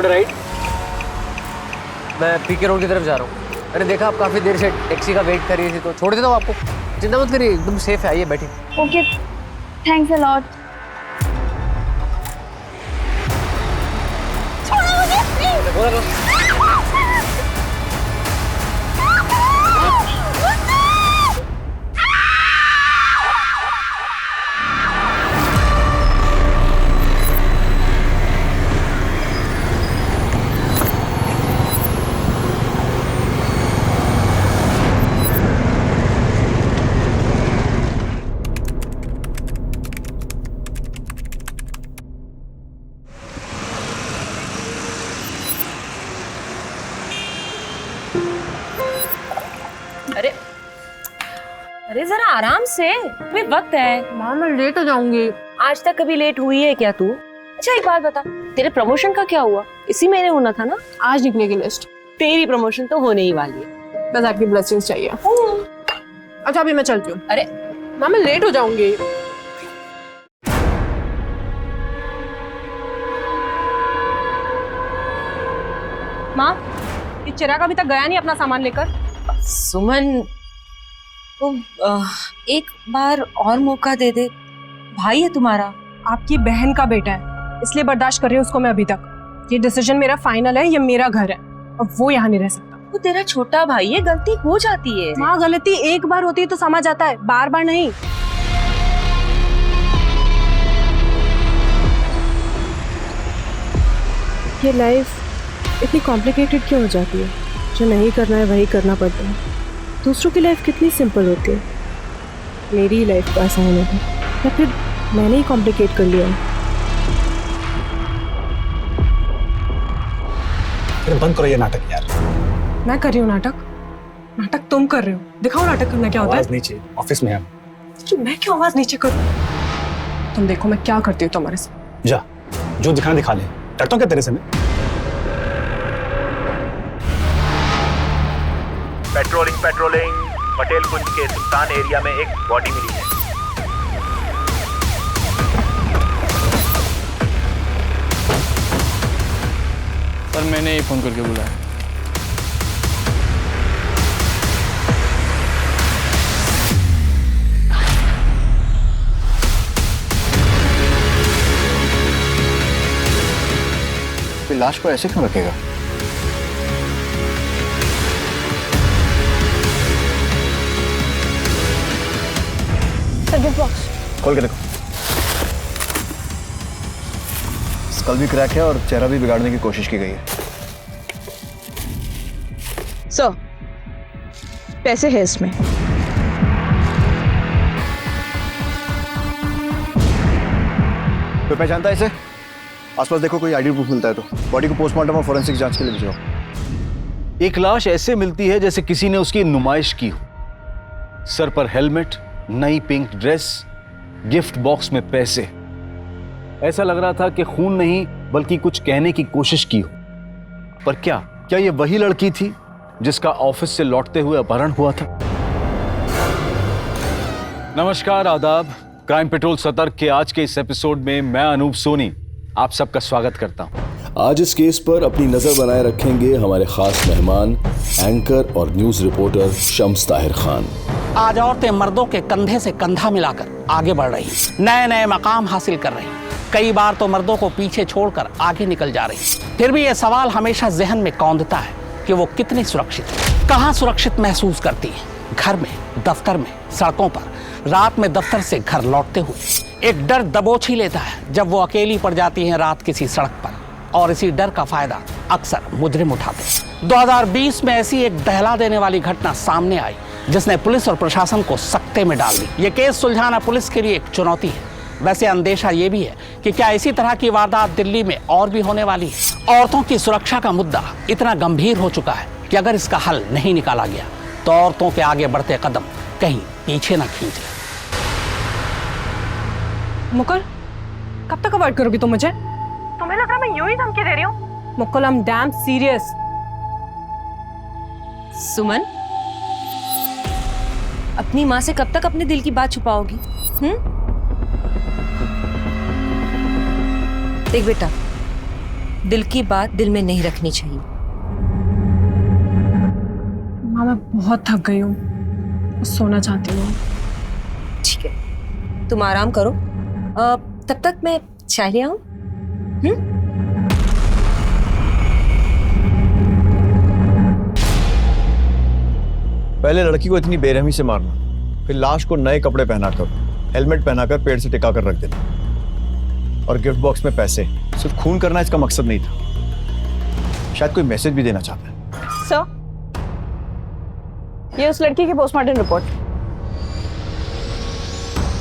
Road right. मैं पीके road की तरफ जा रहा हूँ। मैंने देखा आप काफ़ी देर से टैक्सी का वेट कर रही थी, तो छोड़ देता हूँ आपको। चिंता मत करिए, एकदम सेफ है। आइए बैठिए। Okay, thanks a lot. अरे अरे जरा आराम से, अभी वक्त है। माँ मैं लेट हो जाऊंगी। आज तक कभी लेट हुई है क्या तू? अच्छा एक बात बता, तेरे प्रमोशन का क्या हुआ? इसी महीने होना था ना? आज निकलेगी लिस्ट। तेरी प्रमोशन तो होने ही वाली है। बस आपकी ब्लेसिंग्स चाहिए। अच्छा अभी मैं चलती हूँ। अरे माँ मैं लेट हो जाऊंगी। माँ ये चिराग अभी तक गया नहीं अपना सामान लेकर। सुमन, तो एक बार और मौका दे दे। भाई है तुम्हारा। आपकी बहन का बेटा है, इसलिए बर्दाश्त कर रही हूँ उसको मैं अभी तक। ये डिसीजन मेरा फाइनल है, ये मेरा घर है और वो यहाँ नहीं रह सकता। वो तेरा छोटा भाई है, गलती हो जाती है। माँ गलती एक बार होती है तो समझ आता है, बार बार नहीं। ये लाइफ इतनी कॉम्प्लिकेटेड क्यों हो जाती है? जो नहीं करना है वही करना पड़ता है। दूसरों की लाइफ कितनी सिंपल होती है, मेरी लाइफ को आसान है या फिर मैंने ही कॉम्प्लिकेट कर लिया है? बंद करो ये नाटक यार। मैं कर रही हूँ नाटक? नाटक तुम कर रहे हो। दिखाओ नाटक करना क्या होता है। आवाज नीचे, ऑफिस में है। तो मैं क्यों आवाज नीचे करूँ? तुम देखो मैं क्या करती हूँ तुम्हारे साथ। जा, जो दिखाना दिखा ले। डरता हूँ क्या तेरे से मैं? पेट्रोलिंग पटेल कुंज के सुल्तान एरिया में एक बॉडी मिली है। सर मैंने ही फोन करके बुलाया। फिर लाश को ऐसे क्यों रखेगा? खोल के देखो। स्कल भी क्रैक है और चेहरा भी बिगाड़ने की कोशिश की गई है। सर पैसे है इसमें। कोई पहचानता है इसे? आसपास देखो, कोई आईडी प्रूफ मिलता है तो बॉडी को पोस्टमार्टम और फोरेंसिक जांच के लिए भिजवाओ। एक लाश ऐसे मिलती है जैसे किसी ने उसकी नुमाइश की हो। सर पर हेलमेट, नई पिंक ड्रेस, गिफ्ट बॉक्स में पैसे। ऐसा लग रहा था कि खून नहीं बल्कि कुछ कहने की कोशिश की हो। पर क्या ये वही लड़की थी जिसका ऑफिस से लौटते हुए अपहरण हुआ था? नमस्कार, आदाब। क्राइम पेट्रोल सतर्क के आज के इस एपिसोड में मैं अनूप सोनी आप सबका स्वागत करता हूं। आज इस केस पर अपनी नजर बनाए रखेंगे हमारे खास मेहमान, एंकर और न्यूज रिपोर्टर शम्स ताहिर खान। आज औरतें मर्दों के कंधे से कंधा मिलाकर आगे बढ़ रही, नए नए मकाम हासिल कर रही, कई बार तो मर्दों को पीछे छोड़कर आगे निकल जा रही। फिर भी ये सवाल हमेशा जहन में कौंधता है कि वो कितनी सुरक्षित है, कहाँ सुरक्षित महसूस करती है। घर में, दफ्तर में, सड़कों पर, रात में दफ्तर से घर लौटते हुए एक डर दबोच ही लेता है जब वो अकेली पड़ जाती है रात किसी सड़क पर, और इसी डर का फायदा अक्सर मुजरिम उठाते हैं। 2020 में ऐसी एक दहला देने वाली घटना सामने आई जिसने पुलिस और प्रशासन को सकते में डाल दी। ये केस सुलझाना पुलिस के लिए एक चुनौती है। वैसे अंदेशा ये भी है कि क्या इसी तरह की वारदात दिल्ली में और भी होने वाली है। औरतों की सुरक्षा का मुद्दा इतना गंभीर हो चुका है कि अगर इसका हल नहीं निकाला गया तो औरतों के आगे बढ़ते कदम कहीं पीछे ना खींच ले। मुकुल, कब तक अवॉइड करोगी तुम मुझे? तुम्हें लग रहा मैं यूं ही धमकी दे रही हूँ? Mukul, I am damn serious. Suman, अपनी माँ से कब तक अपने दिल की बात छुपाओगी? देख बेटा, दिल की बात दिल में नहीं रखनी चाहिए। माँ मैं बहुत थक गई हूँ, सोना चाहती हूँ। ठीक है, तुम आराम करो। तब तक मैं चाय ले आऊं? पहले लड़की को इतनी बेरहमी से मारना, फिर लाश को नए कपड़े पहनाकर, हेलमेट पहनाकर पेड़ से टिका कर रख देना, और गिफ्ट बॉक्स में पैसे। सिर्फ खून करना इसका मकसद नहीं था, शायद कोई मैसेज भी देना चाहता है। सर, ये उस लड़की की पोस्टमार्टम रिपोर्ट।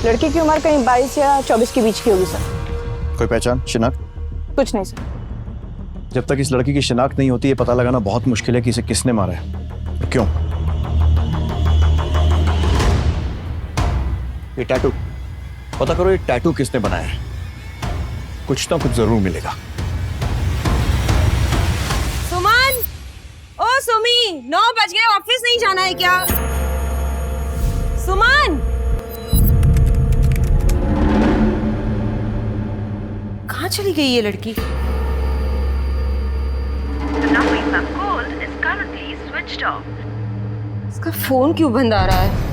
लड़की की उम्र कहीं 22 या 24 के बीच की होगी सर। कोई पहचान, शिनाख्त? कुछ नहीं सर। जब तक इस लड़की की शिनाख्त नहीं होती, ये पता लगाना बहुत मुश्किल है कि इसे किसने मारा है और क्यों। ये टैटू, पता करो ये टैटू किसने बनाया है। कुछ ना कुछ जरूर मिलेगा। सुमन, ओ सुमी, 9 बज गए, ऑफिस नहीं जाना है क्या? सुमन, कहाँ चली गई ये लड़की? इसका फोन क्यों बंद आ रहा है?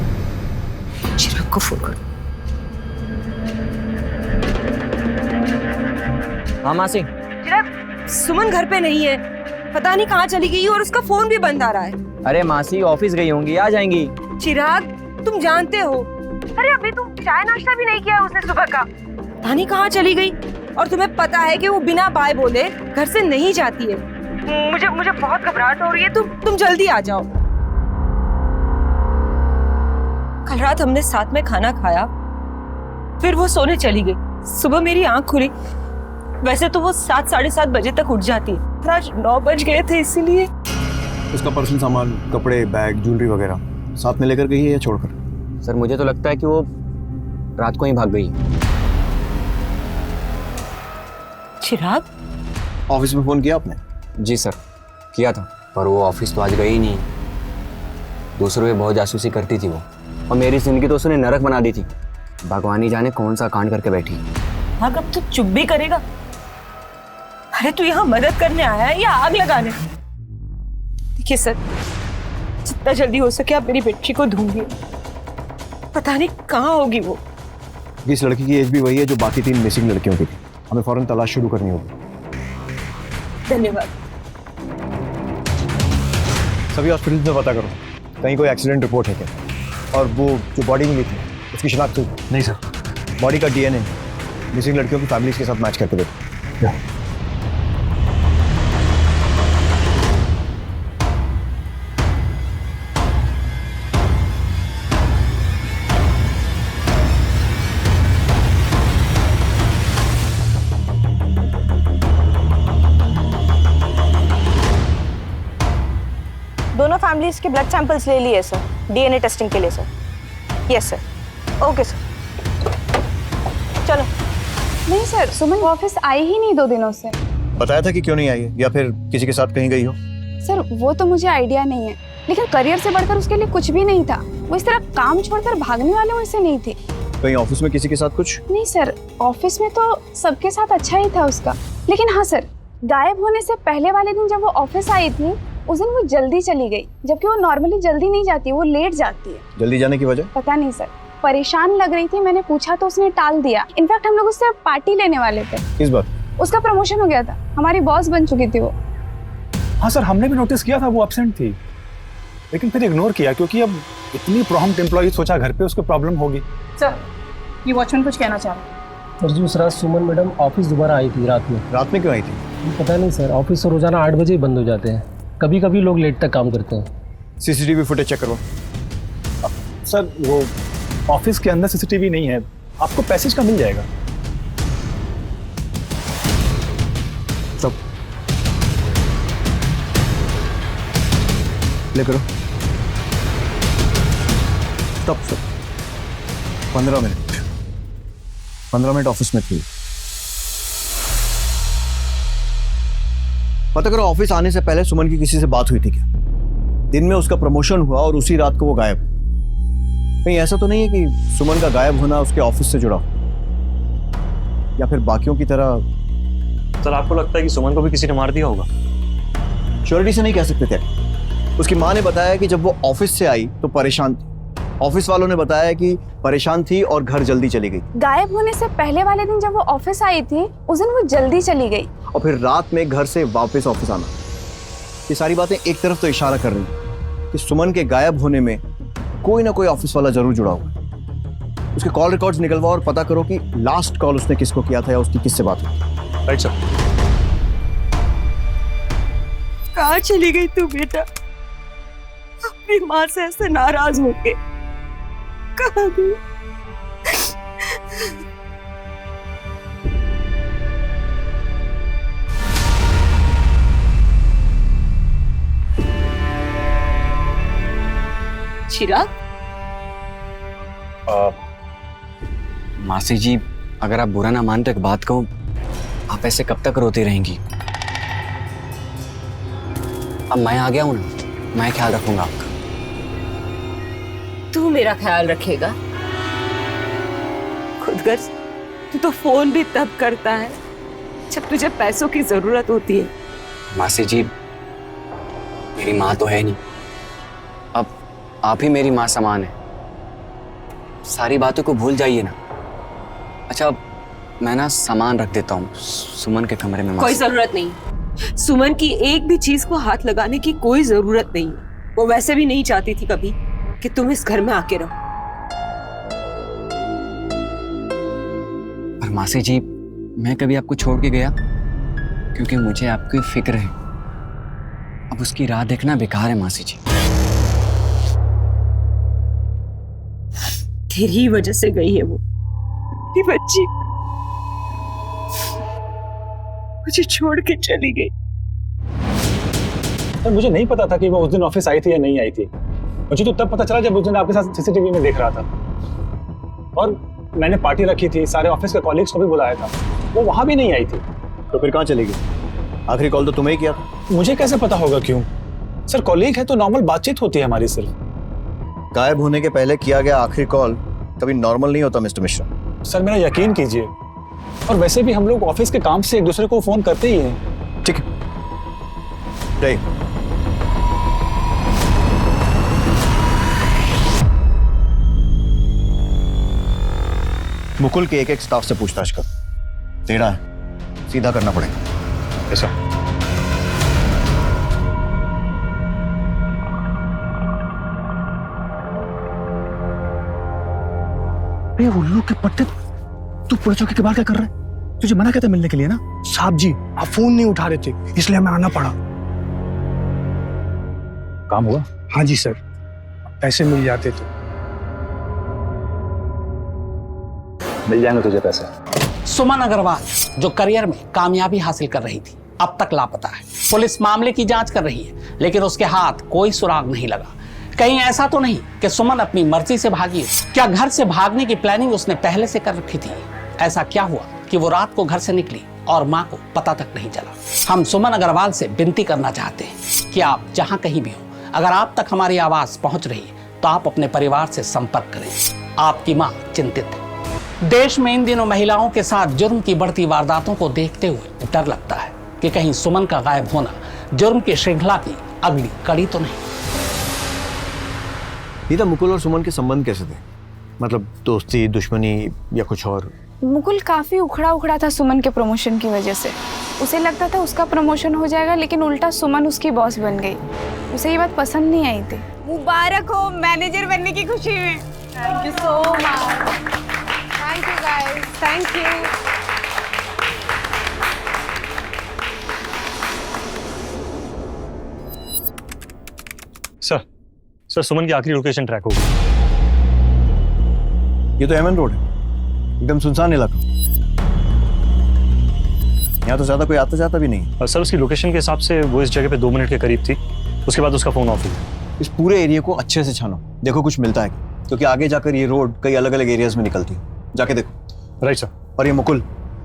चिराग को फोन करो। हाँ मासी। चिराग, सुमन घर पे नहीं है, पता नहीं कहाँ चली गई और उसका फोन भी बंद आ रहा है। अरे मासी ऑफिस गई होंगी, आ जाएंगी। चिराग, तुम जानते हो, अरे अभी तुम चाय नाश्ता भी नहीं किया उसने सुबह का। पता नहीं कहाँ चली गई, और तुम्हें पता है कि वो बिना बाय बोले घर से नहीं जाती है। मुझे बहुत घबराहट हो रही है, तुम जल्दी आ जाओ। कल रात हमने साथ में खाना खाया, फिर वो सोने चली गई। सुबह मेरी आंख खुली, वैसे तो वो 7 साढ़े 7 बजे तक उठ जाती है, पर आज 9 बज गए थे, इसीलिए। उसका पर्सनल सामान, कपड़े, बैग, ज्वेलरी वगैरह साथ में लेकर गई है या छोड़कर? सर मुझे तो लगता है कि वो रात को ही भाग गई। चिराग, ऑफिस में फोन किया आपने? जी सर, किया था, पर वो ऑफिस तो आज गई ही नहीं। दूसरों पे बहुत जासूसी करती थी वो, और मेरी जिंदगी तो उसने नरक बना दी थी। भगवान ही जाने कौन सा कांड करके बैठी। हाँ, अब तो चुप भी करेगा? अरे तू यहाँ मदद करने आया है या आग लगाने? देखिए सर, जितना जल्दी हो सके आप मेरी बेटी को ढूंढिए, पता नहीं कहाँ होगी वो। इस लड़की की एज भी वही है जो बाकी 3 मिसिंग लड़कियों की थी। हमें फौरन तलाश शुरू करनी होगी। धन्यवाद। सभी हॉस्पिटल्स में पता करो, कहीं कोई एक्सीडेंट रिपोर्ट है क्या? और वो जो बॉडी मिली थी, उसकी शिनाख्त हुई? नहीं सर। बॉडी का DNA मिसिंग लड़कियों की फैमिलीज के साथ मैच करके देखो। दोनों फैमिलीज के ब्लड सैंपल्स ले लिए सर, DNA टेस्टिंग के लिए sir. Yes sir. Okay sir, चलो। नहीं सर, सुमन ऑफिस आई ही नहीं 2 दिनों से। बताया था कि क्यों नहीं आई है, या फिर किसी के साथ कहीं गई हो? सर वो तो मुझे आइडिया नहीं है, लेकिन करियर से बढ़कर उसके लिए कुछ भी नहीं था। वो इस तरह काम छोड़कर भागने वाले वैसे नहीं थी। कहीं ऑफिस में किसी के साथ कुछ? नहीं सर, ऑफिस में तो सबके साथ अच्छा ही था उसका, लेकिन हाँ सर, गायब होने से पहले वाले दिन जब वो ऑफिस आई थी, उस दिन वो जल्दी चली गई, जबकि वो नॉर्मली जल्दी नहीं जाती, वो लेट जाती है। जल्दी जाने की वजह? पता नहीं सर, परेशान लग रही थी, मैंने पूछा तो उसने टाल दिया। इनफैक्ट हम लोग उससे पार्टी लेने वाले थे। किस बात? उसका प्रमोशन हो गया था, हमारी बॉस बन चुकी थी वो। हाँ सर, हमने भी नोटिस किया था वो एब्सेंट थी, लेकिन फिर इग्नोर किया क्योंकि अब इतनी प्रॉम्प्ट एम्प्लॉई, सोचा घर पे उसको प्रॉब्लम होगी। सर, ये वॉचमैन कुछ कहना चाह रहा है। सर जी, उस रात सुमन मैडम ऑफिस दोबारा आई थी रात में। रात में क्यों आई थी? पता नहीं सर, ऑफिस तो रोजाना 8 बजे ही बंद हो जाते हैं, कभी कभी लोग लेट तक काम करते हैं। CCTV फुटेज चेक करो। सर वो ऑफिस के अंदर CCTV नहीं है, आपको पैसेज का मिल जाएगा। सब प्ले करो। Stop sir. 15 मिनट ऑफिस में थी। पता करो ऑफिस आने से पहले सुमन की किसी से बात हुई थी क्या? दिन में उसका प्रमोशन हुआ और उसी रात को वो गायब। कहीं ऐसा तो नहीं है कि सुमन का गायब होना उसके ऑफिस से जुड़ा हो, या फिर बाकियों की तरह सर आपको लगता है कि सुमन को भी किसी ने मार दिया होगा? श्योरिटी से नहीं कह सकते थे। उसकी माँ ने बताया कि जब वो ऑफिस से आई तो परेशान थी। ऑफिस वालों ने बताया कि परेशान थी और घर जल्दी चली गई। गायब होने से पहले वाले दिन जब वो ऑफिस आई थी उस दिन वो जल्दी चली गई और फिर रात में घर से वापस ऑफिस आना। ये सारी बातें एक तरफ तो इशारा कर रही हैं कि सुमन के गायब होने में कोई ना कोई ऑफिस वाला जरूर जुड़ा हुआ है। उसके कॉल रिकॉर्ड्स निकलवाओ और पता करो कि लास्ट कॉल उसने किसको किया था या उसकी किससे बात हुई। Right sir. कहाँ चली गई तू बेटा? अपनी माँ से ऐसे नाराज होके कहाँ गई? चिराग? मासी जी, अगर आप बुरा ना मानते एक बात कहूं, आप ऐसे कब तक रोती रहेंगी? अब मैं आ गया हूं ना, मैं ख्याल रखूंगा आपका। तू मेरा ख्याल रखेगा? खुदगर्ज, तू तो फोन भी तब करता है जब तुझे पैसों की जरूरत होती है। मासी जी, मेरी माँ तो है नहीं, अब आप ही मेरी माँ समान है। सारी बातों को भूल जाइए ना। अच्छा, मैं ना सामान रख देता हूँ सुमन के कमरे में। कोई जरूरत नहीं, सुमन की एक भी चीज को हाथ लगाने की कोई जरूरत नहीं। वो वैसे भी नहीं चाहती थी कभी कि तुम इस घर में आके रहो। पर मासी जी, मैं कभी आपको छोड़ के गया? क्योंकि मुझे आपकी फिक्र है। अब उसकी राह देखना बेकार है मासी जी। तेरी वजह से गई है वो, ये बच्ची मुझे छोड़ के चली गई। तो मुझे नहीं पता था कि वो उस दिन ऑफिस आई थी या नहीं आई थी। मुझे तो तब पता चला जब उस दिन आपके साथ सीसीटीवी में देख रहा था। और मैंने पार्टी रखी थी, सारे ऑफिस के कॉलीग्स को भी बुलाया था, वो वहां भी नहीं आई थी। तो फिर कहाँ चली गई? आखिरी कॉल तो तुम्हें ही किया था। मुझे कैसे पता होगा? क्यों सर, कॉलीग है तो नॉर्मल बातचीत होती है हमारी। सिर्फ गायब होने के पहले किया गया आखिरी कॉल कभी नॉर्मल नहीं होता मिस्टर मिश्रा। सर मेरा यकीन कीजिए, और वैसे भी हम लोग ऑफिस के काम से एक दूसरे को फोन करते ही हैं। ठीक है, मुकुल के एक स्टाफ से पूछताछ कर। टेढ़ा है, सीधा करना पड़ेगा। ऐसा उल्लू के पट्टे, तू पुलिस चौकी के बाहर क्या कर रहा है? तुझे मना किया था मिलने के लिए ना? साहब जी, आप फोन नहीं उठा रहे थे, इसलिए हमें आना पड़ा। काम हुआ? हाँ जी सर, पैसे मिल जाते तो। मिल जाएंगे तुझे पैसे। सुमन अग्रवाल जो करियर में कामयाबी हासिल कर रही थी, अब तक लापता है। पुलिस मामले की जांच कर रही है, लेकिन उसके हाथ कोई सुराग नहीं लगा। कहीं ऐसा तो नहीं कि सुमन अपनी मर्जी से भागी? क्या घर से भागने की प्लानिंग उसने पहले से कर रखी थी? ऐसा क्या हुआ कि वो रात को घर से निकली और माँ को पता तक नहीं चला? हम सुमन अग्रवाल से विनती करना चाहते हैं कि आप जहाँ कहीं भी हो, अगर आप तक हमारी आवाज पहुंच रही है तो आप अपने परिवार से संपर्क करें। आपकी माँ चिंतित है। देश में इन दिनों महिलाओं के साथ जुर्म की बढ़ती वारदातों को देखते हुए डर लगता है कि कहीं सुमन का गायब होना जुर्म की श्रृंखला की अगली कड़ी तो नहीं। नीता, मुकुल और सुमन के संबंध कैसे थे? मतलब दोस्ती, दुश्मनी या कुछ और? मुकुल काफी उखड़ा उखड़ा था सुमन के प्रमोशन की वजह से। उसे लगता था उसका प्रमोशन हो जाएगा, लेकिन उल्टा सुमन उसकी बॉस बन गई। उसे ये बात पसंद नहीं आई थी। मुबारक हो मैनेजर बनने की खुशी में। Thank you so much. Thank you guys, thank you. Sir, Suman की आखिरी लोकेशन ट्रैक हो गई। ये तो एमएन रोड है, एकदम सुनसान इलाका। यहाँ तो ज्यादा कोई आता जाता भी नहीं। सर, उसकी लोकेशन के हिसाब से वो इस जगह पे 2 मिनट के करीब थी, उसके बाद उसका फोन ऑफ हो गया। इस पूरे एरिया को अच्छे से छानो, देखो कुछ मिलता है, क्योंकि आगे जाकर ये रोड कई अलग अलग एरियाज में निकलती है। जाके देखो। Right sir. और ये मुकुल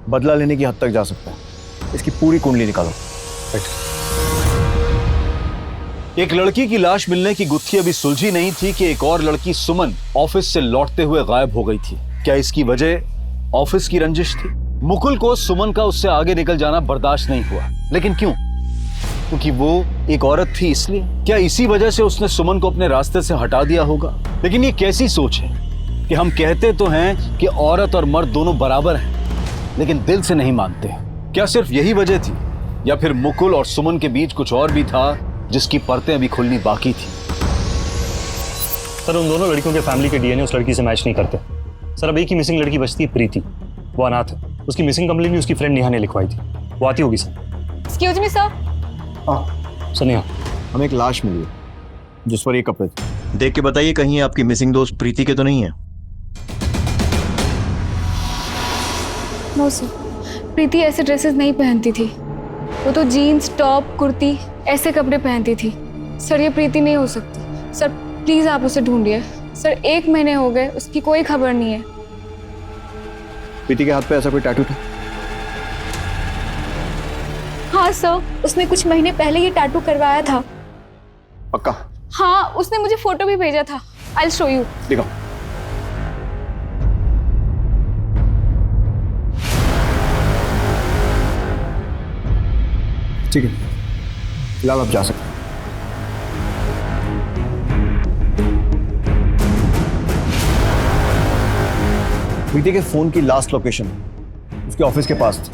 बदला लेने की हद तक जा सकता है, इसकी पूरी कुंडली निकालो। राइट। एक लड़की की लाश मिलने की गुत्थी अभी सुलझी नहीं थी कि एक और लड़की सुमन ऑफिस से लौटते हुए गायब हो गई थी। क्या इसकी वजह ऑफिस की रंजिश थी? मुकुल को सुमन का उससे आगे निकल जाना बर्दाश्त नहीं हुआ। लेकिन क्यों? क्योंकि वो एक औरत थी इसलिए? क्या इसी वजह से उसने सुमन को अपने रास्ते से हटा दिया होगा? लेकिन ये कैसी सोच है कि हम कहते तो हैं कि औरत और मर्द दोनों बराबर हैं, लेकिन दिल से नहीं मानते। क्या सिर्फ यही वजह थी, या फिर मुकुल और सुमन के बीच कुछ और भी था जिसकी परतें अभी खुलनी बाकी थी? सर उन दोनों लड़कियों के फैमिली के डीएनए उस लड़की से मैच नहीं करते। सर अब एक ही मिसिंग लड़की बचती है, प्रीति। वो अनाथ है। उसकी मिसिंग कंप्लेंट भी उसकी फ्रेंड नेहा ने लिखवाई थी। वो आती होगी sir. Excuse me sir. Sir Neha, हमें एक लाश मिली है जिस पर ये कपड़े थे। देख के बताइए कहीं आपकी मिसिंग दोस्त प्रीति के तो नहीं है? नो सर, प्रीति ऐसे ड्रेसेस नहीं पहनती थी। वो तो जीन्स, टॉप, कुर्ती ऐसे कपड़े पहनती थी। सर ये प्रीति नहीं हो सकती। सर प्लीज आप उसे ढूंढिए। सर 1 महीने हो गए, उसकी कोई खबर नहीं है। प्रीति के हाथ पे ऐसा कोई टैटू था? हाँ सर, उसने कुछ महीने पहले ये टैटू करवाया था। पक्का? हाँ, उसने मुझे फोटो भी भेजा था। I will show you. दिखाओ। ठीक है, फिलहाल आप जा सकते हैं। प्रीति के फोन की लास्ट लोकेशन उसके ऑफिस के पास थी,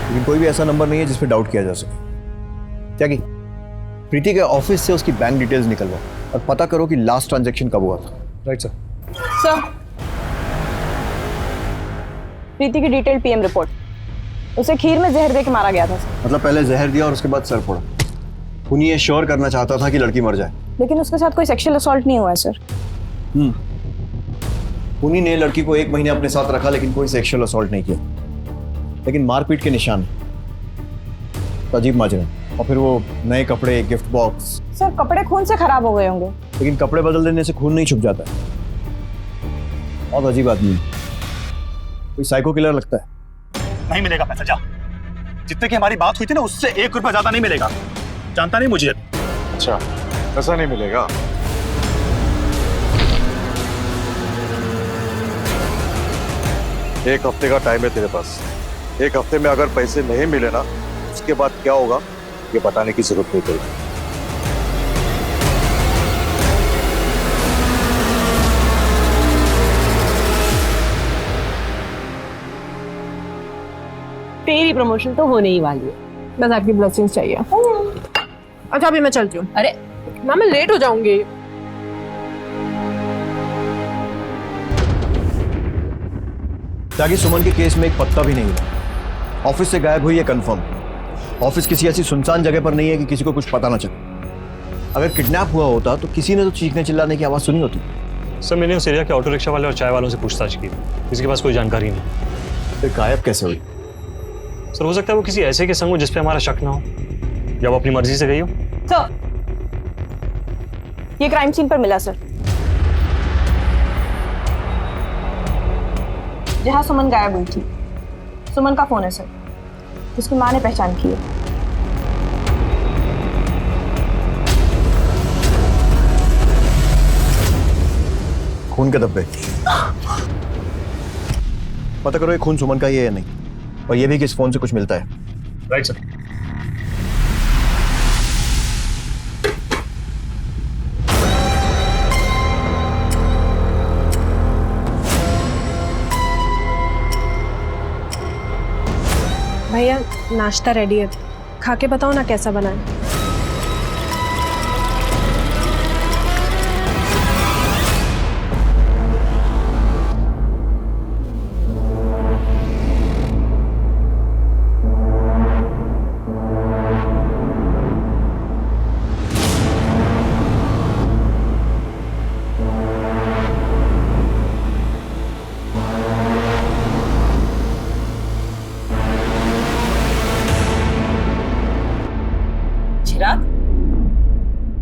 लेकिन कोई भी ऐसा नंबर नहीं है जिस पे डाउट किया जा सके। क्या की प्रीति के ऑफिस से उसकी बैंक डिटेल्स निकलवाओ और पता करो कि लास्ट ट्रांजैक्शन कब हुआ था। Right sir. सर, प्रीति की डिटेल्ड पीएम रिपोर्ट। उसे खीर में जहर दे के मारा गया था सर। मतलब पहले जहर दिया और उसके बाद सर फोड़ा। खूनी ये श्योर करना चाहता था कि लड़की मर जाए। लेकिन उसके साथ कोई सेक्सुअल असॉल्ट नहीं हुआ है सर। खूनी ने लड़की को 1 महीने अपने साथ रखा लेकिन कोई सेक्सुअल असॉल्ट नहीं किया, लेकिन मारपीट के निशान। तो अजीब माजरा। और फिर वो नए कपड़े, गिफ्ट बॉक्स। सर कपड़े खून से खराब हो गए होंगे। लेकिन कपड़े बदल देने से खून नहीं छुप जाता है। बहुत अजीब आदमी, कोई साइको किलर लगता है। नहीं मिलेगा पैसा, जा। जितने की हमारी बात हुई थी ना, उससे 1 रुपया ज्यादा नहीं मिलेगा। जानता नहीं मुझे। अच्छा, पैसा नहीं मिलेगा? एक हफ्ते का टाइम है तेरे पास। 1 हफ्ते में अगर पैसे नहीं मिले ना, उसके बाद क्या होगा ये बताने की जरूरत नहीं पड़ेगी। तेरी प्रमोशन तो होने ही वाली है, बस आपकी ब्लेसिंग्स चाहिए। अच्छा अभी मैं चलती हूँ। अरे मैं लेट हो जाऊंगी। ताकि सुमन के केस में एक पत्ता भी नहीं हुआ। ऑफिस से गायब हुई है कंफर्म। ऑफिस किसी ऐसी सुनसान जगह पर नहीं है कि किसी को कुछ पता ना चले। अगर किडनैप हुआ होता तो किसी ने तो चीखने चिल्लाने की आवाज सुनी होती। सर मैंने उस एरिया के ऑटो रिक्शा वाले और चाय वालों से पूछताछ की, किसी के पास कोई जानकारी नहीं। फिर गायब कैसे हुई? सर हो सकता है वो किसी ऐसे के संग हो जिस पे हमारा शक ना हो, या वो अपनी मर्जी से गई हो। सर ये क्राइम सीन पर मिला सर, जहां सुमन गायब हुई थी। सुमन का फोन है सर, उसकी मां ने पहचान की है। खून के धब्बे। पता करो ये खून सुमन का ही है या नहीं, और ये भी कि इस फोन से कुछ मिलता है। Right sir. भैया नाश्ता रेडी है, खा के बताओ ना कैसा बना है।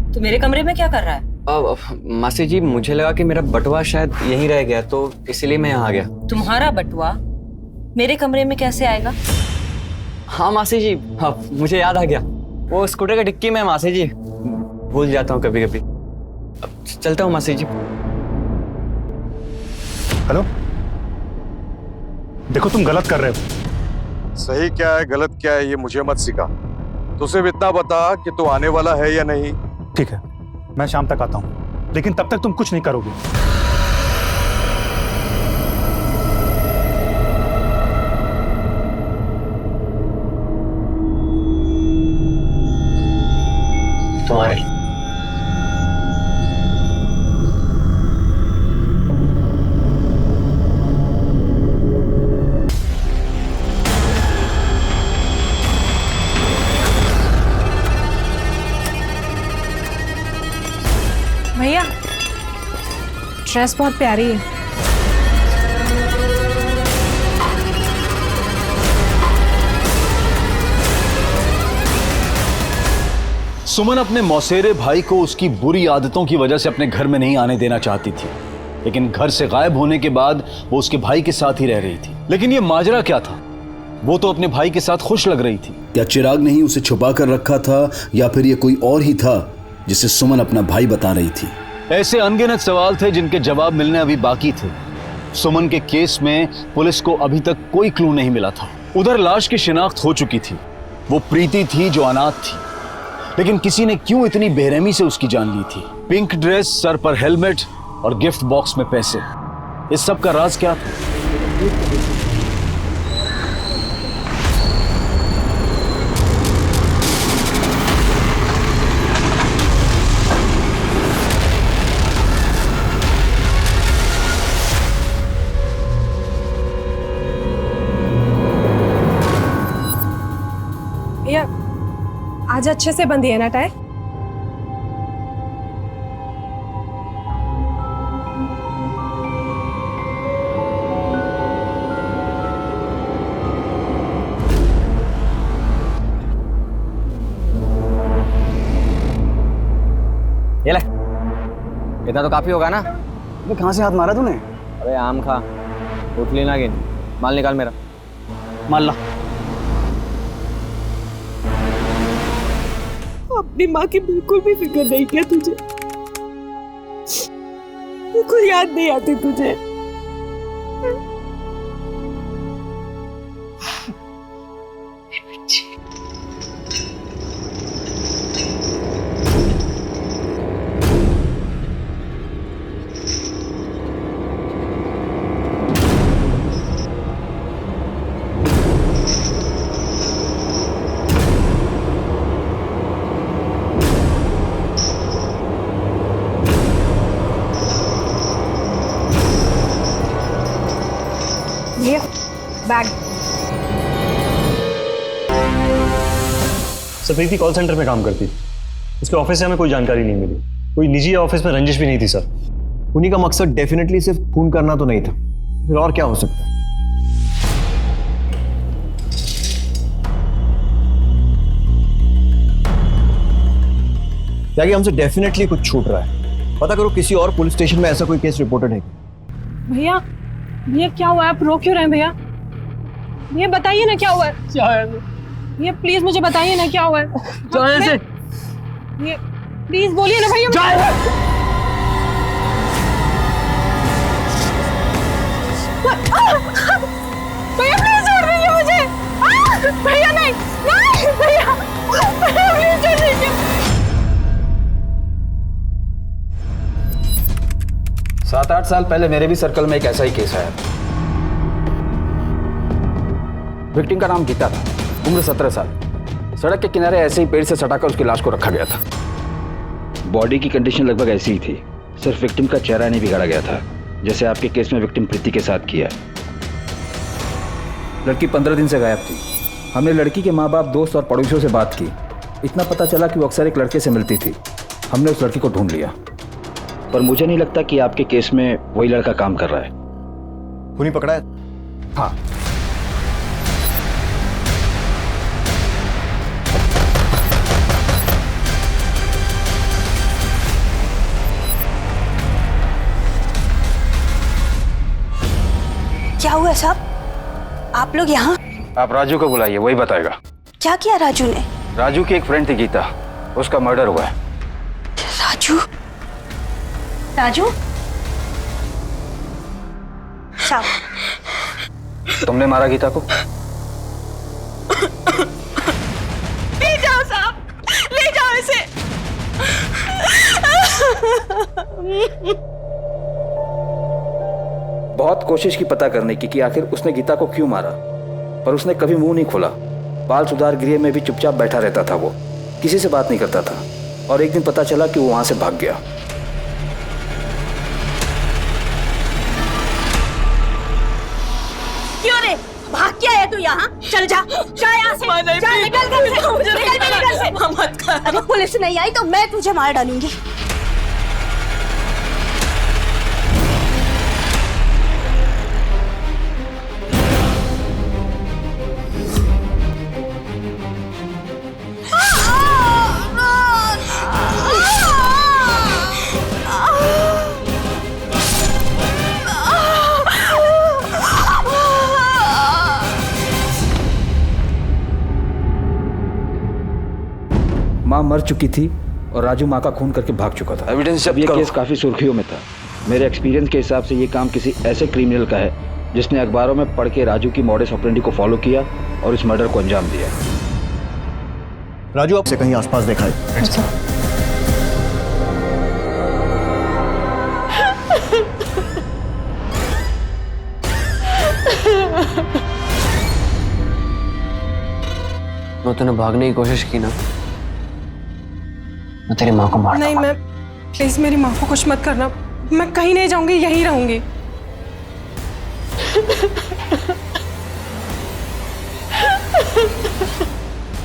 तू मेरे कमरे में क्या कर रहा है? मासी जी मुझे लगा कि मेरा बटुआ शायद यहीं रह गया, तो इसलिए मैं यहाँ आ गया। तुम्हारा बटुआ मेरे कमरे में कैसे आएगा? हाँ मासी जी, हाँ मुझे याद आ गया, वो स्कूटर का डिक्की में। मासी जी भूल जाता हूँ कभी कभी। चलता हूँ मासी जी। हेलो देखो तुम गलत कर रहे हो। सही क्या है गलत क्या है ये मुझे मत सिखा। तू सिर्फ इतना बता कि तू आने वाला है या नहीं। ठीक है, मैं शाम तक आता हूं, लेकिन तब तक तुम कुछ नहीं करोगे। तुम्हारे भैया ड्रेस बहुत प्यारी है। सुमन अपने मौसेरे भाई को उसकी बुरी आदतों की वजह से अपने घर में नहीं आने देना चाहती थी, लेकिन घर से गायब होने के बाद वो उसके भाई के साथ ही रह रही थी। लेकिन ये माजरा क्या था? वो तो अपने भाई के साथ खुश लग रही थी। क्या चिराग ने ही उसे छुपा कर रखा था या फिर ये कोई और ही था जिसे सुमन अपना भाई बता रही थी? ऐसे अनगिनत सवाल थे जिनके जवाब मिलने अभी बाकी थे। सुमन के केस में पुलिस को अभी तक कोई क्लू नहीं मिला था। उधर लाश की शिनाख्त हो चुकी थी, वो प्रीति थी जो अनाथ थी, लेकिन किसी ने क्यों इतनी बेरहमी से उसकी जान ली थी? पिंक ड्रेस, सर पर हेलमेट और गिफ्ट बॉक्स में पैसे, इस सब का राज क्या था? भैया आज अच्छे से बंधी है ना टाई? ये ले, इतना तो काफी होगा ना? अबे कहाँ से हाथ मारा तूने? अबे आम खा, उठ लेना गिन, माल निकाल मेरा। माल ला। अपनी माँ की बिल्कुल भी फिक्र नहीं किया तुझे, बिल्कुल याद नहीं आती तुझे। भैया बैग। सर प्रीति कॉल सेंटर में काम करती, उसके ऑफिस से हमें कोई जानकारी नहीं मिली। कोई निजी ऑफिस में रंजिश भी नहीं थी सर। उन्हीं का मकसद डेफिनेटली सिर्फ खून करना तो नहीं था, फिर और क्या हो सकता है? क्या कि हमसे डेफिनेटली कुछ छूट रहा है। पता करो किसी और पुलिस स्टेशन में ऐसा कोई केस रिपोर्टेड है। भैया भैया क्या हुआ है? आप रो क्यों रहे हैं भैया? भैया बताइए ना क्या हुआ है? क्या है? भैया प्लीज मुझे बताइए ना क्या हुआ है? जाए से। भैया प्लीज बोलिए ना भैया। भैया प्लीज छोड़ दीजिए मुझे। भैया नहीं नहीं भैया प्लीज छोड़ दीजिए। 7-8 साल पहले मेरे भी सर्कल में एक ऐसा ही केस आया। विक्टिम का नाम गीता था, उम्र 17 साल। सड़क के किनारे ऐसे ही पेड़ से सटाकर उसकी लाश को रखा गया था। बॉडी की कंडीशन लगभग ऐसी ही थी, सिर्फ विक्टिम का चेहरा नहीं बिगाड़ा गया था, जैसे आपके केस में विक्टिम प्रीति के साथ किया। लड़की 15 दिन से गायब थी। हमने लड़की के माँ बाप, दोस्त और पड़ोसियों से बात की। इतना पता चला कि वो अक्सर एक लड़के से मिलती थी। हमने उस लड़की को ढूंढ लिया, पर मुझे नहीं लगता कि आपके केस में वही लड़का काम कर रहा है। खूनी पकड़ा है? हाँ। क्या हुआ साहब? आप लोग यहाँ? आप राजू को बुलाइए, वही बताएगा। क्या किया राजू ने? राजू की एक फ्रेंड थी गीता, उसका मर्डर हुआ है। राजू? राजू? साहब तुमने मारा गीता को? ले जाओ साहब, ले जाओ इसे। बहुत कोशिश की पता करने की कि आखिर उसने गीता को क्यों मारा, पर उसने कभी मुंह नहीं खोला। बाल सुधार गृह में भी चुपचाप बैठा रहता था वो, किसी से बात नहीं करता था। और एक दिन पता चला कि वो वहां से भाग गया। क्यों रे, भाग क्या है तू यहाँ? चल जा, जा यहाँ से, जा, निकल घर से, निकल मेरे घर से। मत कर। अगर पुलिस नहीं आई तो मैं तुझे मार डालूंगी। माँ मर चुकी थी और राजू माँ का खून करके भाग चुका था। एविडेंस जब्त ये करो। केस काफी सुर्खियों में था। मेरे एक्सपीरियंस के हिसाब से ये काम किसी ऐसे क्रिमिनल का है जिसने अखबारों में पढ़ के राजू की मॉडस ऑपरेंडी को फॉलो किया और इस मर्डर को अंजाम दिया। राजू आपसे कहीं आसपास देखा है? तो तूने भागने की कोशिश की ना, मैं तेरी माँ को मार नहीं, मैं प्लीज मेरी माँ को कुछ मत करना। मैं कहीं नहीं जाऊंगी, यहीं रहूंगी।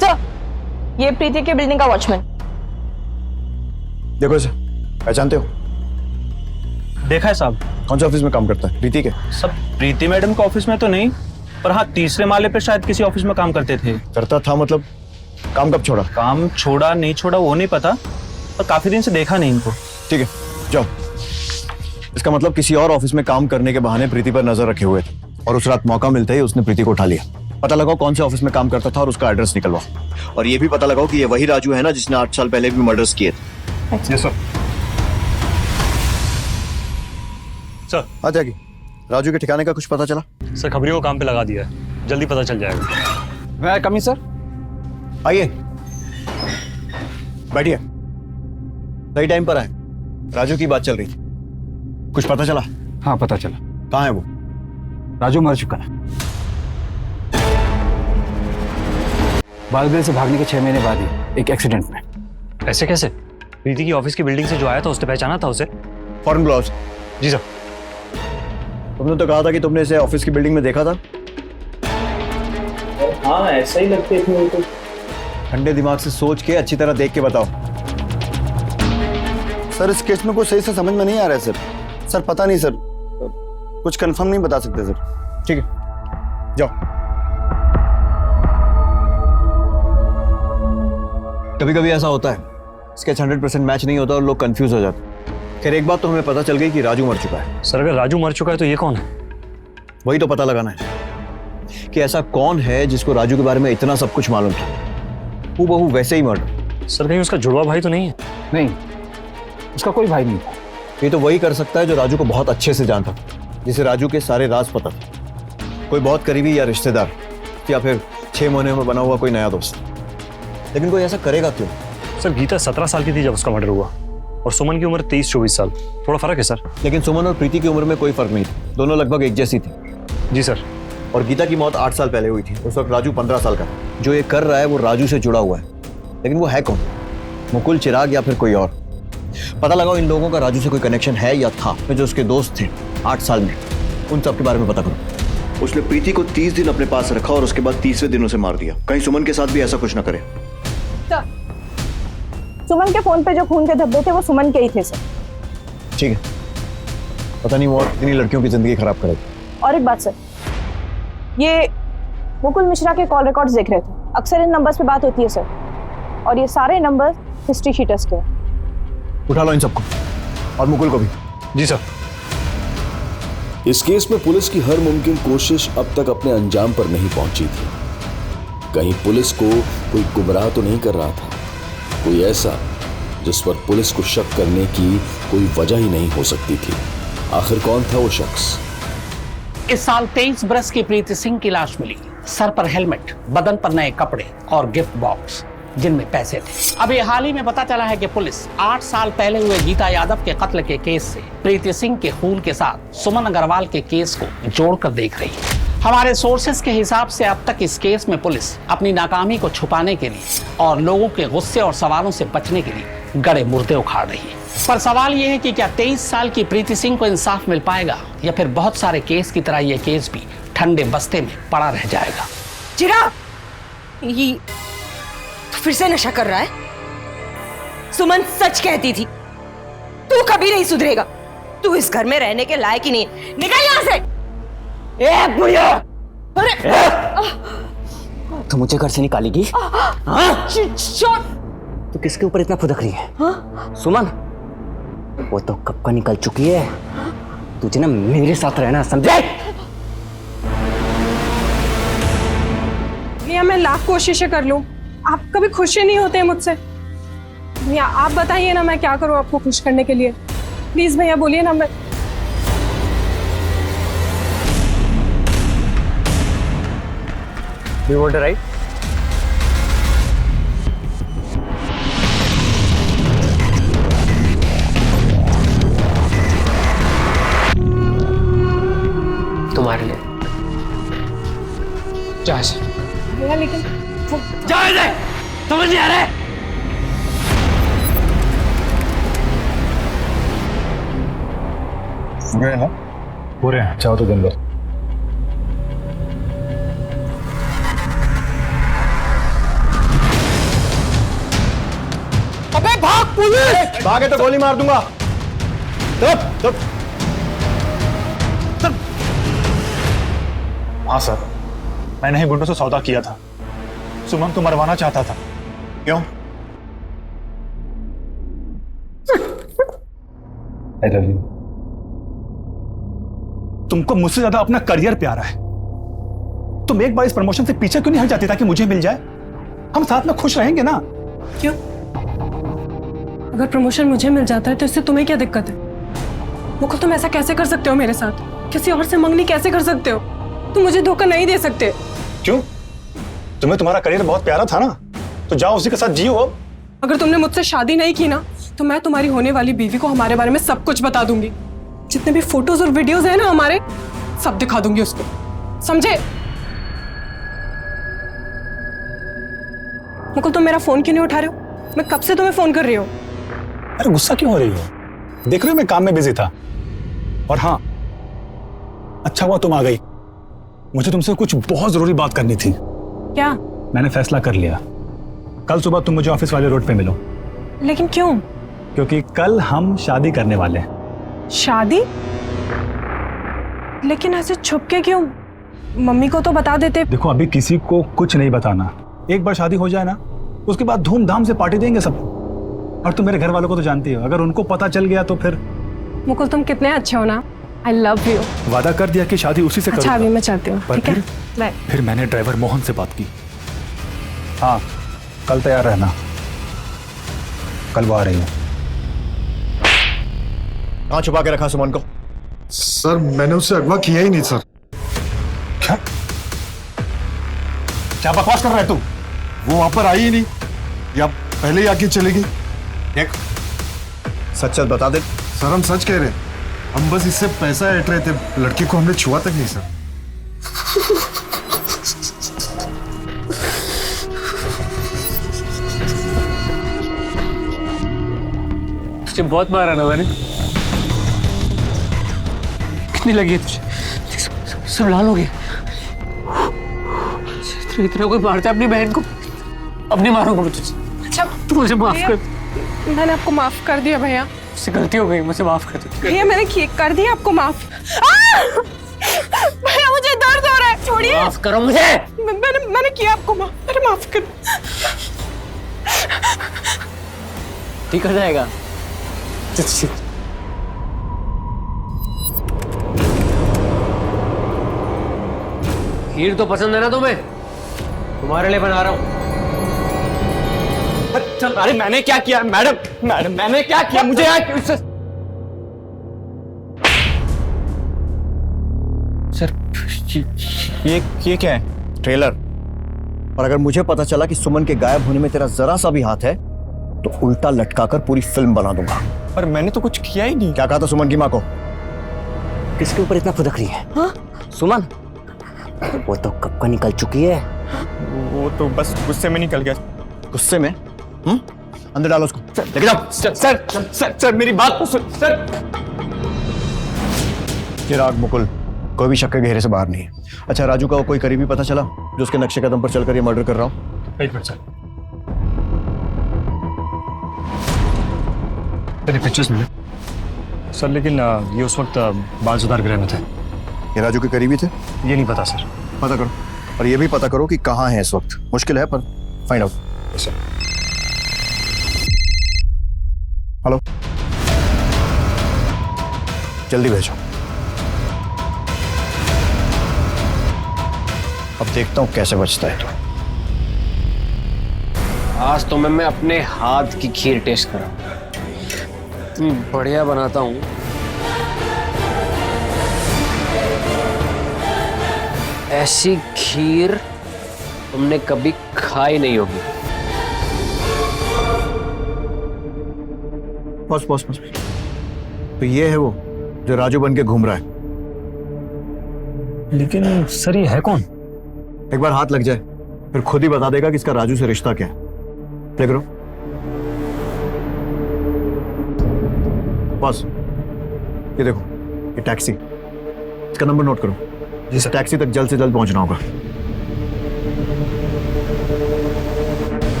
सर, ये प्रीति के बिल्डिंग का वॉचमैन। देखो इसे, पहचानते हो? देखा है साहब। कौन से ऑफिस में काम करता है? प्रीति के? सब प्रीति मैडम के ऑफिस में तो नहीं, पर हाँ तीसरे माले पे शायद किसी ऑफिस में काम करते थे। करता था मतलब? काम कब छोड़ा? काम छोड़ा नहीं छोड़ा वो नहीं पता, पर काफी दिन से देखा नहीं इनको। ठीक है, जाओ। इसका मतलब किसी और ऑफिस में काम करने के बहाने प्रीति पर नजर रखे हुए थे और उस रात मौका मिलते ही उसने प्रीति को उठा लिया। पता लगाओ कौन से ऑफिस में काम करता था और उसका एड्रेस निकलवाओ। और ये भी पता लगाओ कि ये वही राजू है ना जिसने 8 साल पहले भी मर्डर्स किए थे। Yes sir. सर हाँ त्यागी, राजू के ठिकाने का कुछ पता चला? सर खबरियों को काम पे लगा दिया है, जल्दी पता चल जाएगा। मैं कमी सर? आइए, बैठिए। सही टाइम पर आए। राजू की बात चल रही थी, कुछ पता चला? हाँ पता चला। कहाँ है वो? राजू मर चुका है। बालगृह से भागने के 6 महीने बाद ही एक एक्सीडेंट में। ऐसे कैसे? प्रीति की ऑफिस की बिल्डिंग से जो आया था उसने पहचाना था उसे? Foreign blouse. जी सर। तुमने तो कहा था कि तुमने इसे ऑफिस की बिल्डिंग में देखा था। हाँ ऐसा ही लगते थे तो। ठंडे दिमाग से सोच के अच्छी तरह देख के बताओ। सर इस केस में कुछ सही से समझ में नहीं आ रहा है सर। सर पता नहीं सर, कुछ कंफर्म नहीं बता सकते सर। ठीक है, जाओ। कभी कभी ऐसा होता है, स्केच 100% मैच नहीं होता और लोग कंफ्यूज हो जाते। खैर एक बात तो हमें पता चल गई कि राजू मर चुका है। सर अगर राजू मर चुका है तो ये कौन है? वही तो पता लगाना है कि ऐसा कौन है जिसको राजू के बारे में इतना सब कुछ मालूम था। हूबहू वैसे ही मर्डर। सर कहीं उसका जुड़वा भाई तो नहीं है? नहीं, उसका कोई भाई नहीं था। ये तो वही कर सकता है जो राजू को बहुत अच्छे से जानता था, जिसे राजू के सारे राज पता था। कोई बहुत करीबी या रिश्तेदार, या फिर 6 महीने में बना हुआ कोई नया दोस्त। लेकिन कोई ऐसा करेगा क्यों? सर गीता 17 साल की थी जब उसका मर्डर हुआ और सुमन की उम्र 23-24 साल। थोड़ा फर्क है सर। लेकिन सुमन और प्रीति की उम्र में कोई फर्क नहीं था, दोनों लगभग एक जैसी थी। जी सर। और गीता की मौत 8 साल पहले हुई थी। उस वक्त राजू 15 साल का था। जो ये कर रहा है वो राजू से जुड़ा हुआ है, लेकिन वो है कौन? मुकुल, चिराग या फिर कोई और? पता लगाओ इन लोगों का राजू से कोई कनेक्शन है या था। जो उसके दोस्त थे 8 साल में, उन सब के बारे में पता करो। उसने प्रीति को 30 दिन अपने पास रखा और उसके बाद 30वें दिन उसे मार दिया। कहीं सुमन के साथ भी ऐसा कुछ ना करे। सुमन के फोन पे जो खून के धब्बे थे वो सुमन के ही थे सर। ठीक है, पता नहीं वो और कितनी लड़कियों की जिंदगी खराब करेगी। और एक बात सर, ये मुकुल मिश्रा के कॉल रिकॉर्ड्स देख रहे थे। अक्सर इन नंबर्स पे बात होती है सर, और ये सारे नंबर हिस्ट्री शीटर्स के हैं। उठा लो इन सबको और मुकुल को भी। जी सर। इस केस में पुलिस की हर मुमकिन कोशिश अब तक अपने अंजाम पर नहीं पहुंची थी। कहीं पुलिस को कोई गुमराह तो नहीं कर रहा था, कोई ऐसा जिस पर पुलिस को शक करने की कोई वजह ही नहीं हो सकती थी। आखिर कौन था वो शख्स? इस साल 23 बरस की प्रीति सिंह की लाश मिली। सर पर हेलमेट, बदन पर नए कपड़े और गिफ्ट बॉक्स जिनमें पैसे थे। अभी हाल ही में पता चला है कि पुलिस 8 साल पहले हुए गीता यादव के कत्ल के केस से प्रीति सिंह के खून के साथ सुमन अग्रवाल के केस को जोड़कर देख रही है। हमारे सोर्सेस के हिसाब से अब तक इस केस में पुलिस अपनी नाकामी को छुपाने के लिए और लोगों के गुस्से और सवालों से बचने के लिए गड़े मुर्दे उखाड़ रही है। पर सवाल यह है कि क्या 23 साल की प्रीति सिंह को इंसाफ मिल पाएगा या फिर बहुत सारे केस की तरह यह केस भी ठंडे बस्ते में पड़ा रह जाएगा। चिराग, ये तो फिर से नशा कर रहा है। सुमन सच कहती थी, तू कभी नहीं सुधरेगा। तू इस घर में रहने के लायक ही नहीं। निकल यहां से। ए बुढ़िया! अरे तो मुझे घर से निकालेगी? तो किसके ऊपर इतना फुदक रही है? सुमन, वो तो कब का निकल चुकी है। तुझे ना मेरे साथ रहना, समझे? भैया मैं लाख कोशिशें कर लूं, आप कभी खुश ही नहीं होते मुझसे। भैया आप बताइए ना मैं क्या करूं आपको खुश करने के लिए। प्लीज भैया बोलिए ना। मैं You want to write? तुम्हारे लिए। जा से। भैया लेकिन जाओ इधर, समझ नहीं आ रहा है? पूरे हैं? पूरे हैं, चाहो तो दिन लो। अबे भाग पुलिस! भागे तो गोली मार दूंगा। हाँ सर, मैंने ही गुंडों से सौदा किया था। सुमन को मरवाना चाहता था। क्यों? I love you। तुमको मुझसे ज्यादा अपना करियर प्यारा है। तुम एक बार इस प्रमोशन से पीछे क्यों नहीं हट जाती ताकि मुझे मिल जाए? हम साथ में खुश रहेंगे ना। क्यों? अगर प्रमोशन मुझे मिल जाता है तो इससे तुम्हें क्या दिक्कत है? मुकुल तुम ऐसा कैसे कर सकते हो मेरे साथ? किसी और से मंगनी कैसे कर सकते हो? तुम मुझे धोखा नहीं दे सकते। क्यों? तुम्हें तुम्हारा करियर बहुत प्यारा था ना, तो जाओ उसी के साथ जियो। अगर तुमने मुझसे शादी नहीं की ना तो मैं तुम्हारी होने वाली बीवी को हमारे बारे में सब कुछ बता दूंगी। जितने भी फोटोज और वीडियोस हैं ना हमारे, सब दिखा दूंगी उसको, समझे? मुकुल तुम मेरा फोन क्यों नहीं उठा रहे हो? मैं कब से तुम्हें फोन कर रही हूँ। अरे गुस्सा क्यों हो रही हो? देख रहे हो मैं काम में बिजी था। और हाँ, अच्छा हुआ तुम आ गई। मुझे तुमसे कुछ बहुत जरूरी बात करनी थी। क्या? मैंने फैसला कर लिया, कल सुबह तुम मुझे ऑफिस वाले रोड पे मिलो। लेकिन क्यों? क्योंकि कल हम शादी करने वाले हैं। शादी? लेकिन ऐसे छुप के क्यों? मम्मी को तो बता देते। देखो अभी किसी को कुछ नहीं बताना। एक बार शादी हो जाए ना, उसके बाद धूमधाम से पार्टी देंगे सबको। और तुम मेरे घर वालों को तो जानती हो, अगर उनको पता चल गया तो फिर। मुकुल तुम कितने अच्छे हो ना। I love you। वादा कर दिया कि शादी उसी से करूंगा। अच्छा अभी मैं चलती हूँ, ठीक है? बाय। फिर मैंने ड्राइवर मोहन से बात की। हाँ, कल तैयार रहना, कल वो आ रही है। कहाँ छुपा के रखा सुमन को? सर मैंने उससे अगवा किया ही नहीं सर। क्या? क्या बकवास कर रहा है तू? वो वहां पर आई ही नहीं, या पहले ही आके चली गई। देख, सच सच बता दे। सर हम सच कह रहे हैं, हम बस इससे पैसा ऐंठ रहे थे, लड़की को हमने छुआ तक नहीं सर। तुझे बहुत मारा ना मैंने। कितनी लगी है तुझे? सब लाल हो गए। इतना कोई मारता है अपनी बहन को? अब नहीं मारूंगा मैं तुझे। अच्छा तू मुझे माफ कर। मैंने आपको माफ कर दिया भैया। मुझसे गलती हो गई, मुझे माफ कर दो। भैया मैंने कर दिया आपको माफ। भैया मुझे दर्द हो रहा है, छोड़िए। माफ करो मुझे। मैंने किया आपको माफ, मैंने माफ कर। ठीक हो जाएगा। खीर तो पसंद है ना तुम्हें? तुम्हारे लिए बना रहा हूं। अरे मैंने क्या किया मैडम? मैंने क्या किया? मुझे सर ये क्या है? ट्रेलर। और अगर मुझे पता चला कि सुमन के गायब होने में तेरा जरा सा भी हाथ है तो उल्टा लटकाकर पूरी फिल्म बना दूंगा। पर मैंने तो कुछ किया ही नहीं। क्या कहा था सुमन की माँ को? किसके ऊपर इतना फुदक रही है? हाँ? सुमन वो तो कब का निकल चुकी है। वो तो बस गुस्से में निकल गया। गुस्से में? अंदर डालो उसको, लेके जाओ। सर मेरी बात तो सुन सर। चिराग, मुकुल, कोई भी शक के घेरे से बाहर नहीं है। अच्छा, राजू का कोई करीबी पता चला जो उसके नक्शे कदम पर चलकर ये मर्डर कर रहा हो? एक मिनट सर, तेरे पिक्चर्स मिले सर, लेकिन ये उस वक्त बाल सुधार गृह में थे। ये राजू के करीबी थे? ये नहीं पता सर। पता करो, और ये भी पता करो कि कहाँ है इस वक्त। मुश्किल है पर फाइंड आउट। सर हेलो, जल्दी भेजो। अब देखता हूं कैसे बचता है तो। आज तो मैं अपने हाथ की खीर टेस्ट करा, इतनी बढ़िया बनाता हूं। ऐसी खीर तुमने कभी खाई नहीं होगी। बस बस बस। तो ये है वो जो राजू बन के घूम रहा है। लेकिन सर ये है कौन? एक बार हाथ लग जाए फिर खुद ही बता देगा कि इसका राजू से रिश्ता क्या है। प्ले करो। बस ये देखो, ये टैक्सी, इसका नंबर नोट करो। इस टैक्सी तक जल्द से जल्द पहुंचना होगा।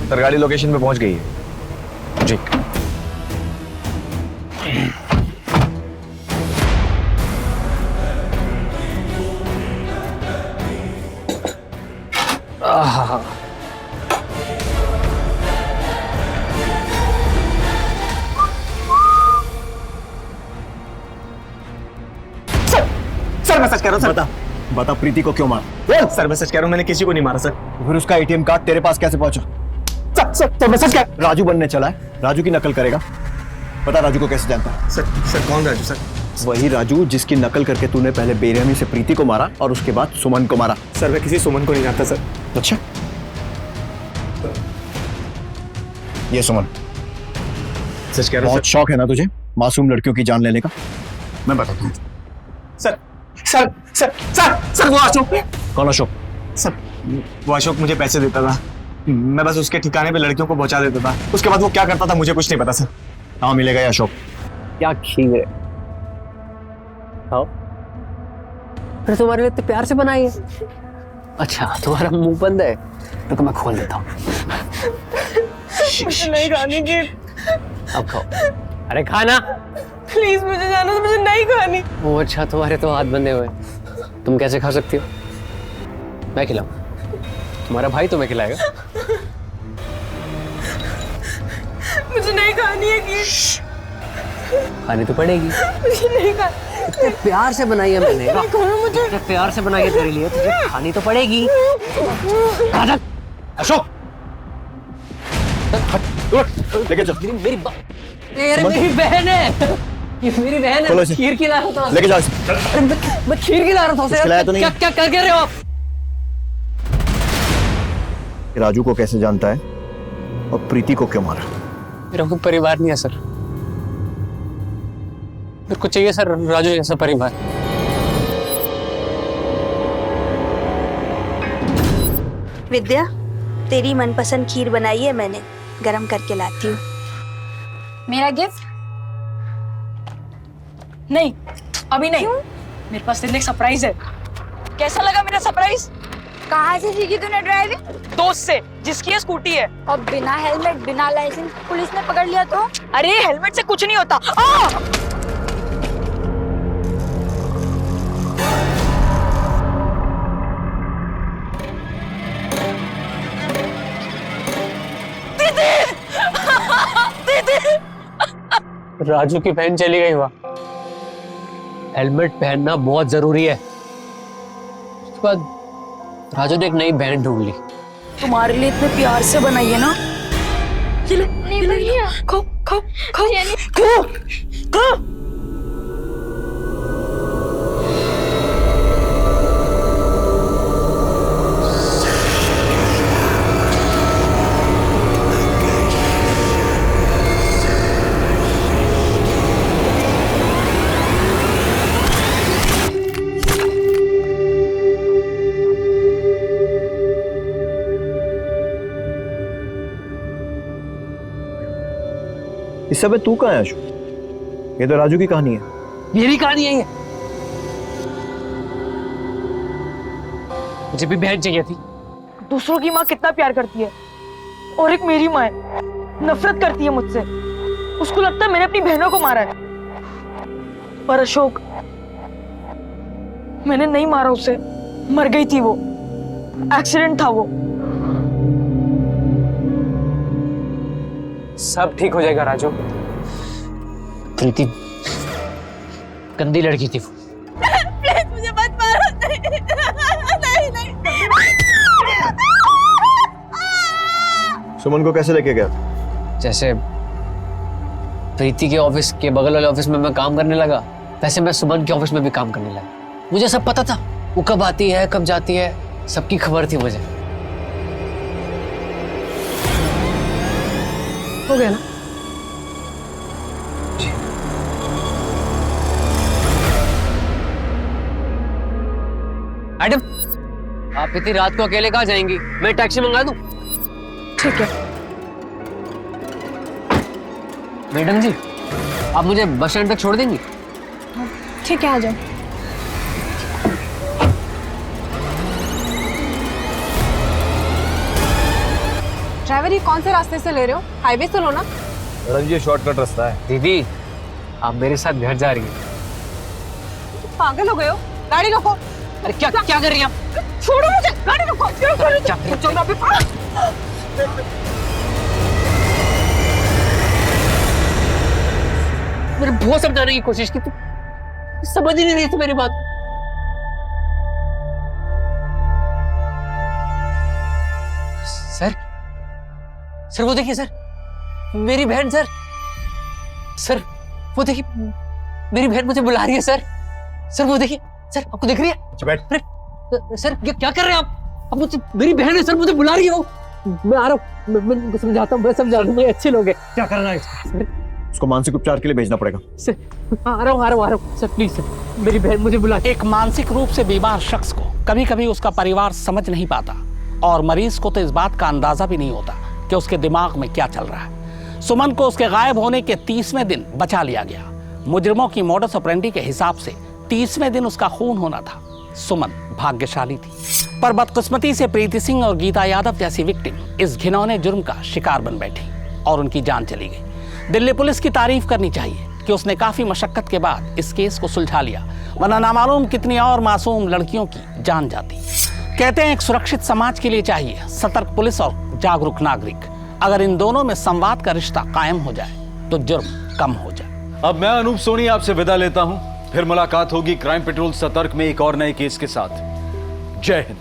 सर गाड़ी लोकेशन पे पहुंच गई है जी। सर मैं सच कह रहा हूं सर। बता बता, प्रीति को क्यों मारा? सर मैं सच कह रहा हूं, मैंने किसी को नहीं मारा सर। फिर उसका एटीएम कार्ड तेरे पास कैसे पहुंचा? सर मैं सच कह, राजू बनने चला है, राजू की नकल करेगा। बता राजू को कैसे जानता है? सर कौन राजू? सर वही राजू जिसकी नकल करके तूने पहले बेरहमी से प्रीति को मारा और उसके बाद सुमन को मारा। सर मैं किसी सुमन को नहीं जानता सर। अच्छा, ये सुमन। सच कह रहा हूं बहुत शौक है ना तुझे मासूम लड़कियों की जान लेने का? मैं बताता हूँ। Sir sir sir sir sir वो अशोक। कौन अशोक? सर वो अशोक मुझे पैसे देता था, मैं बस उसके ठिकाने पे लड़कियों को पहुंचा देता था। उसके बाद वो क्या करता था मुझे कुछ नहीं पता सर। कहाँ मिलेगा ये अशोक? क्या खीर है? खाओ। फिर तुम्हारे लिए इतने प्यार से बनाई है। अच्छा तुम्हारा मुंह बंद है तो मैं खोल देता हूँ। मुझे नहीं खानी खीर। अब खाओ। अरे खाना प्लीज, मुझे जाना, मुझे नहीं खानी। वो अच्छा, तुम्हारे तो हाथ बंधे हुए, तुम कैसे खा सकती हो? मैं खिलाऊं? तुम्हारा भाई तुम्हें खिलाएगा। मुझे नहीं खानी है खीर। खानी तो पड़ेगी। मुझे नहीं खानी। इतने प्यार से बनाई है मैंने। मुझे इतने प्यार से बनाई है तेरे लिए, तुझे खानी तो पड़ेगी। अशोक लेके चल। मेरी बहन है, ये मेरी बहन है। खीर खिला रहा था, लेके जाओ। मैं खीर खिला रहा था उसे। खिलाया तो नहीं? क्या कर रहे हो आप? राजू को कैसे जानता है और प्रीति को क्यों मारा? मेरा कोई परिवार नहीं है सर, मेरे को चाहिए सर राजू जैसा परिवार। विद्या, तेरी मनपसंद खीर बनाई है मैंने, गरम करके लाती हूँ। मेरा गिफ्ट? नहीं, अभी नहीं। मेरे पास तेरे लिए एक सरप्राइज है। कैसा लगा मेरा सरप्राइज? कहाँ से सीखी तूने ड्राइविंग? दोस्त से, जिसकी ये स्कूटी है। और बिना हेलमेट बिना लाइसेंस पुलिस ने पकड़ लिया तो? अरे हेलमेट से कुछ नहीं होता। राजू की बहन चली गई वहां। हेलमेट पहनना बहुत जरूरी है। उसके बाद राजू ने एक नई बहन ढूंढ ली। तुम्हारे लिए इतने प्यार से बनाई है ना। चलो खाओ खाओ खाओ खाओ खाओ। इस समय तू कहाँ है आशु? ये तो राजू की कहानी है। मेरी कहानी है ये। मुझे भी बहन चाहिए थी। दूसरों की माँ कितना प्यार करती है और एक मेरी माँ है, नफरत करती है मुझसे। उसको लगता है मैंने अपनी बहनों को मारा है। पर अशोक, मैंने नहीं मारा उसे, मर गई थी वो, एक्सीडेंट था वो। सब ठीक हो जाएगा राजू। प्रीति गंदी लड़की थी वो। प्लीज मुझे मत मारो। नहीं नहीं। सुमन को कैसे लेके गया? जैसे प्रीति के ऑफिस के बगल वाले ऑफिस में मैं काम करने लगा, वैसे मैं सुमन के ऑफिस में भी काम करने लगा। मुझे सब पता था, वो कब आती है कब जाती है, सबकी खबर थी मुझे। हो गया ना? मैडम, आप इतनी रात को अकेले कहाँ जाएंगी? मैं टैक्सी मंगा दूं? ठीक है। मैडम जी, आप मुझे बस स्टैंड तक छोड़ देंगी? ठीक है, आ जाओ। ड्राइवर, ये कौन से रास्ते से ले रहे हो? हाईवे से लो ना। मैडम जी, ये शॉर्टकट रास्ता है। दीदी, आप मेरे साथ घर जा रही हैं। पागल हो गए हो? गाड़ी रोको। अरे क्या क्या कर रही हैं आप? छोड़ो मुझे, गाड़ी रोको। चलो अभी। मैंने बहुत समझाने की कोशिश की, तू समझ ही नहीं रही थी मेरी बात। सर वो देखिए सर, मेरी बहन सर। सर वो देखिए, मेरी बहन मुझे बुला रही है सर। सर वो देखिए, सर आपको दिख रही है? अरे सर क्या कर रहे हैं आप? अब मुझे, मेरी बहन है सर, मुझे बुला रही है वो। मैं आ रहा हूँ, मैं उनको समझाता हूँ, मैं समझा रहा हूँ, अच्छे लोग हैं। क्या करना है इसको? उसको मानसिक उपचार के लिए भेजना पड़ेगा। सर आ रहा हूँ सर, प्लीज सर, मेरी बहन मुझे बुला। एक मानसिक रूप से बीमार शख्स को कभी कभी उसका परिवार समझ नहीं पाता और मरीज को तो इस बात का अंदाजा भी नहीं होता कि उसके दिमाग में क्या चल रहा है। सुमन को उसके गायब होने के 30वें दिन बचा लिया गया। मुजरिमों की मॉडस ऑपरेंडी के हिसाब से 30वें दिन उसका खून होना था। सुमन भाग्यशाली थी, पर बदकिस्मती से प्रीति सिंह और गीता यादव जैसी विक्टिम इस घिनौने जुर्म का शिकार बन बैठी और उनकी जान चली गई। दिल्ली पुलिस की तारीफ करनी चाहिए कि उसने काफी मशक्कत के बाद इस केस को सुलझा लिया, वरना नामालूम कितनी और मासूम लड़कियों की जान जाती। कहते हैं एक सुरक्षित समाज के लिए चाहिए सतर्क पुलिस और जागरूक नागरिक। अगर इन दोनों में संवाद का रिश्ता कायम हो जाए तो जुर्म कम हो जाए। अब मैं अनूप सोनी आपसे विदा लेता हूं, फिर मुलाकात होगी क्राइम पेट्रोल सतर्क में एक और नए केस के साथ। जय हिंद।